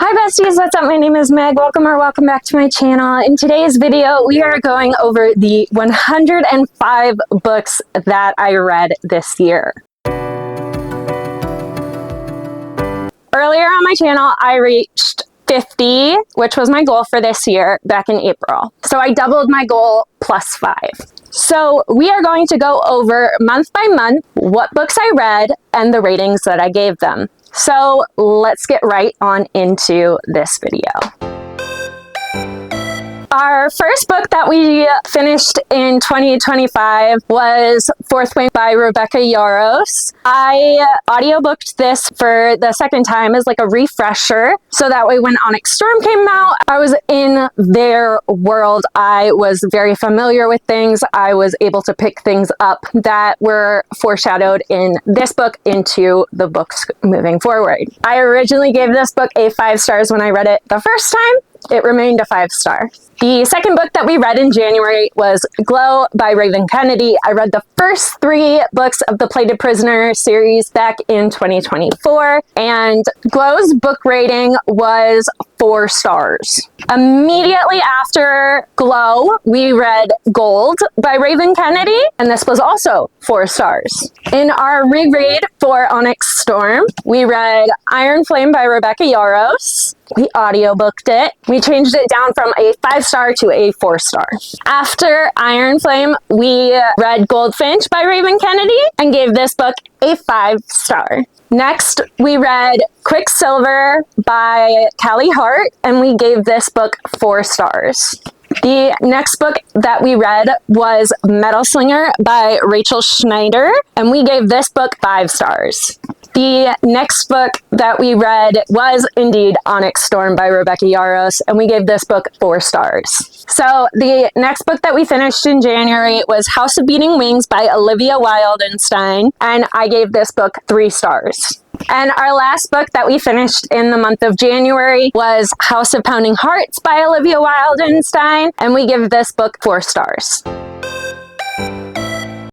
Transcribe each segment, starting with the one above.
Hi besties, what's up? My name is Meg. Welcome back to my channel. In today's video, we are going over the 105 books that I read this year. Earlier on my channel, I reached 50, which was my goal for this year back in April. So I doubled my goal plus 5. So we are going to go over month by month what books I read and the ratings that I gave them. So let's get right on into this video. Our first book that we finished in 2025 was Fourth Wing by Rebecca Yarros. I audiobooked this for the second time as like a refresher, so that way when Onyx Storm came out, I was in their world. I was very familiar with things. I was able to pick things up that were foreshadowed in this book into the books moving forward. I originally gave this book a 5 stars when I read it the first time. It remained a 5-star. The second book that we read in January was Glow by Raven Kennedy. I read the first 3 books of the Plated Prisoner series back in 2024, and Glow's book rating was 4 stars. Immediately after Glow, we read Gold by Raven Kennedy, and this was also 4 stars. In our reread for Onyx Storm, we read Iron Flame by Rebecca Yarros. We audiobooked it. We changed it down from a 5-star to a 4-star. After Iron Flame, we read Goldfinch by Raven Kennedy and gave this book a 5-star. Next, we read Quicksilver by Callie Hart, and we gave this book 4 stars. The next book that we read was Metal Slinger by Rachel Schneider, and we gave this book 5 stars. The next book that we read was indeed Onyx Storm by Rebecca Yarros, and we gave this book 4 stars. So the next book that we finished in January was House of Beating Wings by Olivia Wildenstein, and I gave this book 3 stars. And our last book that we finished in the month of January was House of Pounding Hearts by Olivia Wildenstein, and we give this book 4 stars.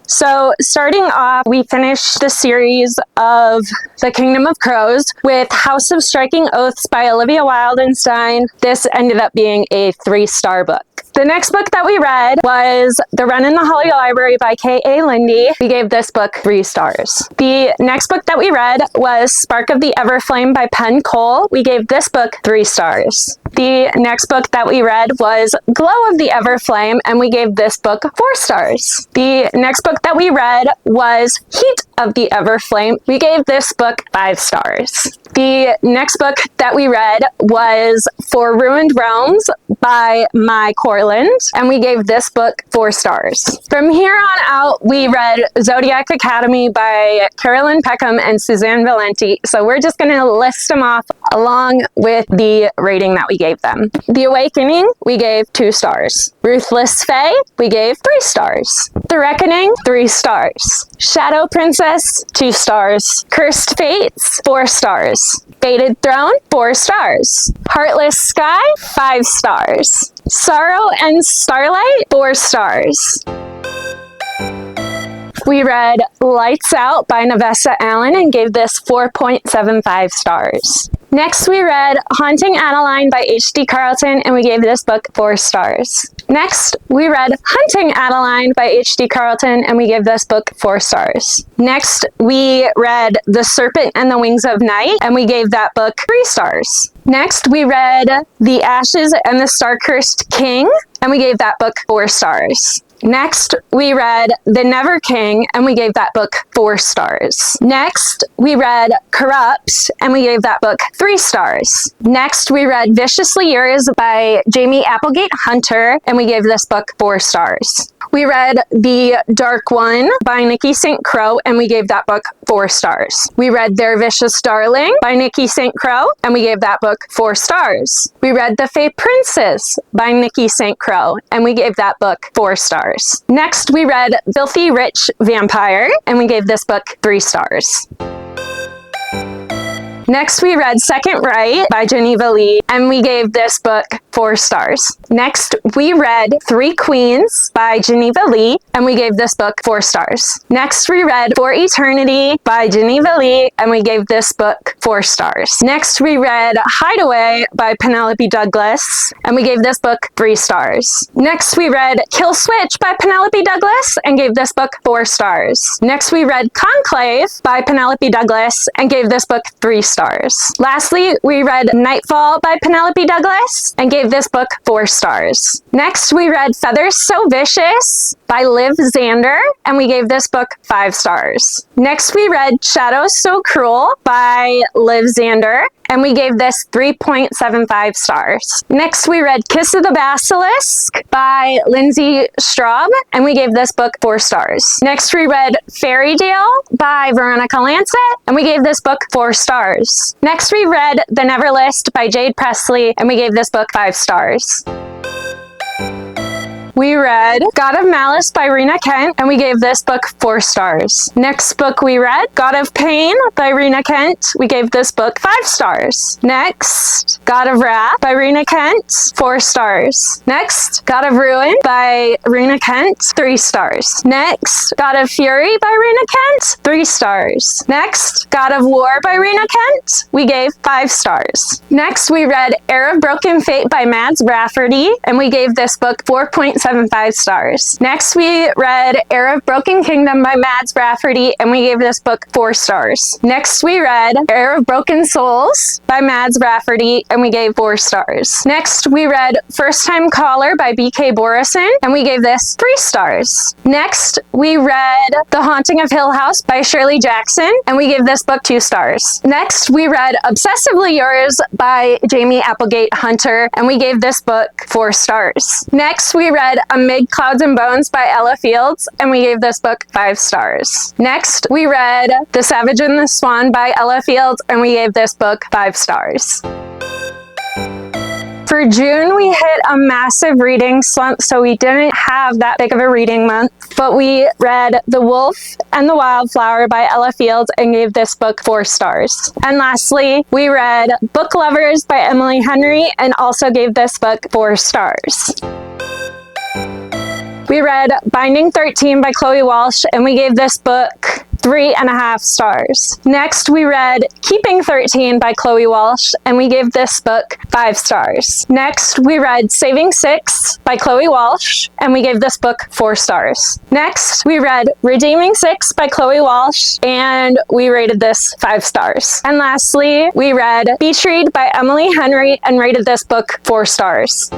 So starting off, we finished the series of The Kingdom of Crows with House of Striking Oaths by Olivia Wildenstein. This ended up being a 3-star book. The next book that we read was The Run in the Holly Library by K.A. Lindy. We gave this book 3 stars. The next book that we read was Spark of the Everflame by Penn Cole. We gave this book 3 stars. The next book that we read was Glow of the Everflame, and we gave this book 4 stars. The next book that we read was Heat of the Everflame. We gave this book 5 stars. The next book that we read was For Ruined Realms by Mai Corland, and we gave this book 4 stars. From here on out, we read Zodiac Academy by Carolyn Peckham and Suzanne Valenti, so we're just going to list them off along with the rating that we gave them. The Awakening, we gave 2 stars. Ruthless Fae, we gave 3 stars. The Reckoning, 3 stars. Shadow Princess, 2 stars. Cursed Fates, 4 stars. Fated Throne, 4 stars. Heartless Sky, 5 stars. Sorrow and Starlight, 4 stars. We read Lights Out by Navessa Allen and gave this 4.75 stars. Next, we read Haunting Adeline by H.D. Carlton, and we gave this book 4 stars. Next, we read Hunting Adeline by H.D. Carlton, and we gave this book 4 stars. Next, we read The Serpent and the Wings of Night, and we gave that book 3 stars. Next, we read The Ashes and the Star-Cursed King, and we gave that book 4 stars. Next, we read The Never King, and we gave that book 4 stars. Next, we read Corrupt, and we gave that book 3 stars. Next, we read Viciously Yours by Jamie Applegate Hunter, and we gave this book 4 stars. We read The Dark One by Nikki St. Crow, and we gave that book 4 stars. We read Their Vicious Darling by Nikki St. Crow, and we gave that book 4 stars. We read The Fae Princess by Nikki St. Crow, and we gave that book 4 stars. Next, we read Filthy Rich Vampire, and we gave this book 3 stars. Next, we read Second Right by Geneva Lee, and we gave this book 4 stars. Next, we read Three Queens by Geneva Lee, and we gave this book 4 stars. Next, we read For Eternity by Geneva Lee, and we gave this book 4 stars. Next, we read Hideaway by Penelope Douglas, and we gave this book 3 stars. Next, we read Kill Switch by Penelope Douglas, and gave this book 4 stars. Next, we read Conclave by Penelope Douglas, and gave this book 3 stars. Lastly, we read Nightfall by Penelope Douglas, and gave this book 4 stars. Next, we read Feathers So Vicious by Liv Zander, and we gave this book 5 stars. Next, we read Shadows So Cruel by Liv Zander, and we gave this 3.75 stars. Next, we read Kiss of the Basilisk by Lindsay Straub, and we gave this book 4 stars. Next, we read Fairytale by Veronica Lancet, and we gave this book 4 stars. Next, we read The Neverlist by Jade Presley, and we gave this book 5 stars. We read God of Malice by Rena Kent, and we gave this book 4 stars. Next book we read, God of Pain by Rena Kent. We gave this book 5 stars. Next, God of Wrath by Rena Kent, 4 stars. Next, God of Ruin by Rena Kent, 3 stars. Next, God of Fury by Rena Kent, 3 stars. Next, God of War by Rena Kent. We gave 5 stars. Next, we read Heir of Broken Fate by Mads Rafferty, and we gave this book 4.75 stars. Next, we read Heir of Broken Kingdom by Mads Rafferty, and we gave this book 4 stars. Next, we read Heir of Broken Souls by Mads Rafferty, and we gave 4 stars. Next, we read First Time Caller by B.K. Borison, and we gave this 3 stars. Next, we read The Haunting of Hill House by Shirley Jackson, and we gave this book 2 stars. Next, we read Obsessively Yours by Jamie Applegate Hunter, and we gave this book 4 stars. Next, we read Amid Clouds and Bones by Ella Fields, and we gave this book 5 stars. Next, we read The Savage and the Swan by Ella Fields, and we gave this book 5 stars. For June, we hit a massive reading slump, so we didn't have that big of a reading month, but we read The Wolf and the Wildflower by Ella Fields and gave this book 4 stars. And lastly, we read Book Lovers by Emily Henry and also gave this book 4 stars. We read Binding 13 by Chloe Walsh, and we gave this book 3.5 stars. Next, we read Keeping 13 by Chloe Walsh, and we gave this book 5 stars. Next, we read Saving 6 by Chloe Walsh, and we gave this book 4 stars. Next, we read Redeeming 6 by Chloe Walsh, and we rated this 5 stars. And lastly, we read Beach Read by Emily Henry and rated this book 4 stars.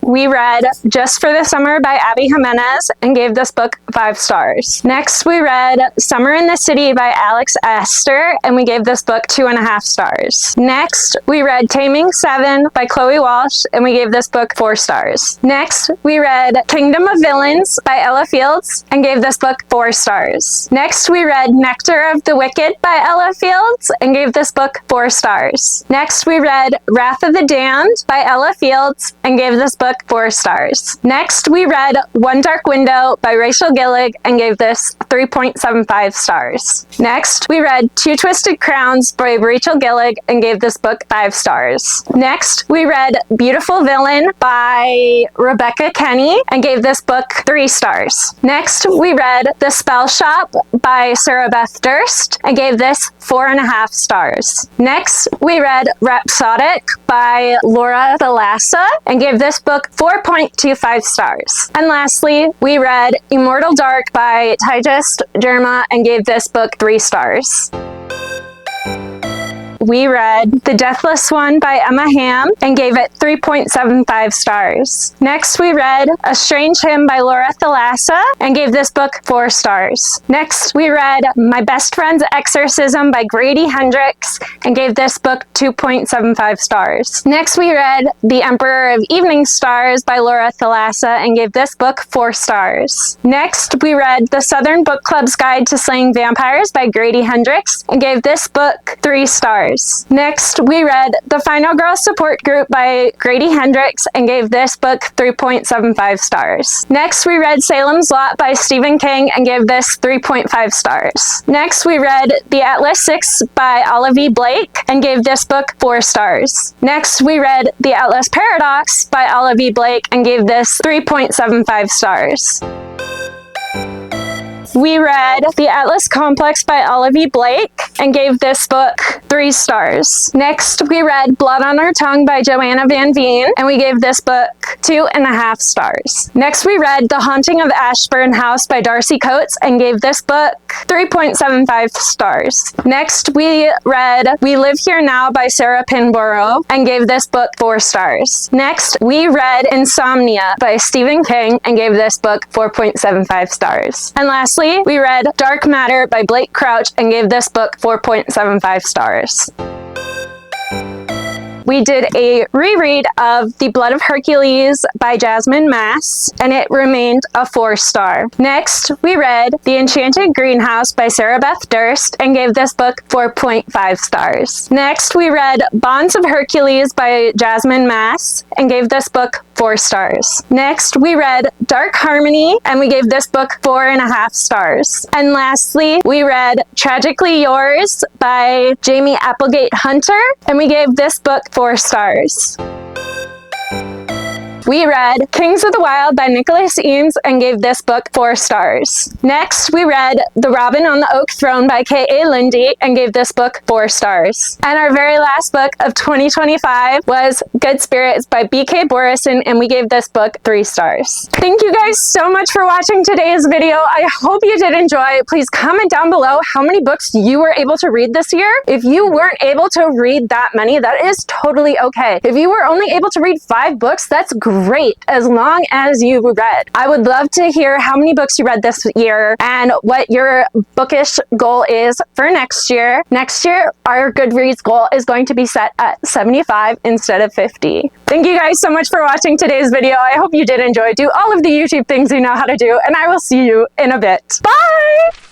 We read Just for the Summer by Abby Jimenez and gave this book 5 stars. Next, we read Summer in the City by Alex Astor, and we gave this book 2.5 stars. Next, we read Taming 7 by Chloe Walsh, and we gave this book 4 stars. Next, we read Kingdom of Villains by Ella Fields and gave this book 4 stars. Next, we read Nectar of the Wicked by Ella Fields and gave this book 4 stars. Next, we read Wrath of the Damned by Ella Fields and gave this book 4 stars. Next, we read One Dark Window by Rachel Gillig and gave this 3.75 stars. Next, we read Two Twisted Crowns by Rachel Gillig and gave this book 5 stars. Next, we read Beautiful Villain by Rebecca Kenny and gave this book 3 stars. Next, we read The Spell Shop by Sarah Beth Durst and gave this 4.5 stars. Next, we read Rhapsodic by Laura Thalassa and gave this book 4.25 stars. And lastly, we read Immortal Dark by Tigist Germa and gave this book 3 stars. We read The Deathless One by Emma Hamm and gave it 3.75 stars. Next, we read A Strange Hymn by Laura Thalassa and gave this book 4 stars. Next, we read My Best Friend's Exorcism by Grady Hendrix and gave this book 2.75 stars. Next, we read The Emperor of Evening Stars by Laura Thalassa and gave this book 4 stars. Next, we read The Southern Book Club's Guide to Slaying Vampires by Grady Hendrix and gave this book 3 stars. stars. Next, we read The Final Girl Support Group by Grady Hendrix and gave this book 3.75 stars. Next, we read Salem's Lot by Stephen King and gave this 3.5 stars. Next, we read The Atlas Six by Olive E. Blake and gave this book 4 stars. Next, we read The Atlas Paradox by Olive E. Blake and gave this 3.75 stars. We read The Atlas Complex by Olive E. Blake and gave this book 3 stars. Next, we read Blood on Our Tongue by Joanna Van Veen and we gave this book 2.5 stars. Next, we read The Haunting of Ashburn House by Darcy Coates and gave this book 3.75 stars. Next, we read We Live Here Now by Sarah Pinborough and gave this book 4 stars. Next, we read Insomnia by Stephen King and gave this book 4.75 stars. And lastly, we read Dark Matter by Blake Crouch and gave this book 4.75 stars. We did a reread of The Blood of Hercules by Jasmine Mass, and it remained a 4-star. Next, we read The Enchanted Greenhouse by Sarah Beth Durst and gave this book 4.5 stars. Next, we read Bonds of Hercules by Jasmine Mass and gave this book 4 stars. Next, we read Dark Harmony and we gave this book 4.5 stars. And lastly, we read Tragically Yours by Jamie Applegate Hunter and we gave this book 4 stars. We read Kings of the Wild by Nicholas Eames and gave this book 4 stars. Next, we read The Robin on the Oak Throne by K.A. Lindy and gave this book 4 stars. And our very last book of 2025 was Good Spirits by B.K. Borison and we gave this book 3 stars. Thank you guys so much for watching today's video. I hope you did enjoy. Please comment down below how many books you were able to read this year. If you weren't able to read that many, that is totally okay. If you were only able to read 5 books, that's great, as long as you read. I would love to hear how many books you read this year and what your bookish goal is for next year. Next year, our Goodreads goal is going to be set at 75 instead of 50. Thank you guys so much for watching today's video. I hope you did enjoy. Do all of the YouTube things you know how to do, and I will see you in a bit. Bye!